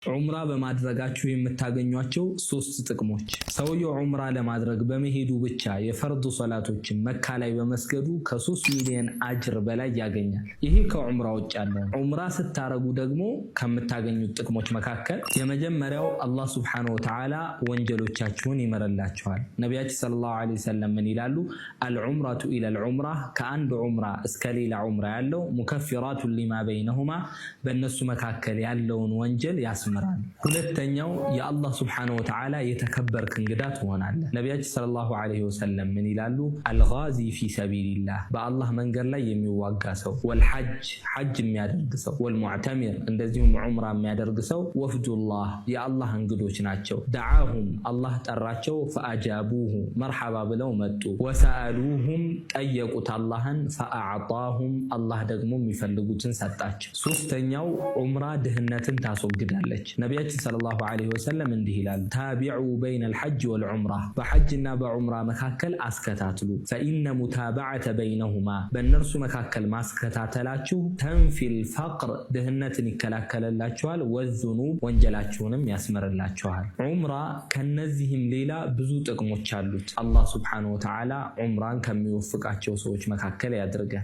ዑምራ በማድረጋችሁ የምታገኟቸው 3 ጥቅሞች። ሰውየው ዑምራ ለማድረግ በመሄዱ ብቻ የፈርድ ሶላቶችን መካ ላይ በመስገዱ ከ3 ሚሊዮን አጅር በላይ ያገኛል። ይሄ ከዑምራ ውጭ ያለው። ዑምራ ስታረጉ ደግሞ ከምታገኙት ጥቅሞች መካከል የመጀመሪያው አላህ ሱብሓነሁ ወተዓላ ወንጀሎቻችሁን ይመረላችኋል። ነቢያችን ሰለላሁ ዐለይሂ ወሰለም ምን ይላሉ? አልዑምረቱ ኢለል ዑምራ፣ ከአንድ ዑምራ እስከ ሌላ ዑምራ ያለው ሙከፊራቱን ሊማ በይነሁማ፣ በእነሱ መካከል ያለውን ወንጀል ያስመራል። ሁለተኛው የአላህ ሱብሓነሁ ወተዓላ የተከበርክ እንግዳ ትሆናለህ። ነቢያችን ሰለላሁ ዐለይሂ ወሰለም ምን ይላሉ? አልጋዚ ፊ ሰቢልላህ፣ በአላህ መንገድ ላይ የሚዋጋ ሰው፣ ወልሐጅ፣ ሐጅ የሚያደርግ ሰው፣ ወልሙዕተሚር፣ እንደዚሁም ዑምራ የሚያደርግ ሰው፣ ወፍዱላህ፣ የአላህ እንግዶች ናቸው። ደዓሁም፣ አላህ ጠራቸው፣ ፈአጃቡሁ፣ መርሐባ ብለው መጡ። ወሰአሉሁም፣ ጠየቁት አላህን፣ ፈአዕጣሁም፣ አላህ ደግሞ የሚፈልጉትን ሰጣቸው። ሶስተኛው ዑምራ ድህነትን ታስወግዳለች። ነቢያችን ሰለላሁ ዐለይሂ ወሰለም እንዲህ ይላሉ፣ ታቢዑ በይነ አልሐጅ ወልዑምራ፣ በሐጅና በዑምራ መካከል አስከታትሉ። ፈኢነ ሙታበዐተ በይነሁማ፣ በእነርሱ መካከል ማስከታተላችሁ ተንፊል ፈቅር፣ ድህነትን ይከላከልላችኋል፣ ወዙኑብ፣ ወንጀላችሁንም ያስመርላችኋል። ዑምራ ከነዚህም ሌላ ብዙ ጥቅሞች አሉት። አላህ ሱብሓነሁ ወተዓላ ዑምራን ከሚወፍቃቸው ሰዎች መካከል ያድርገን።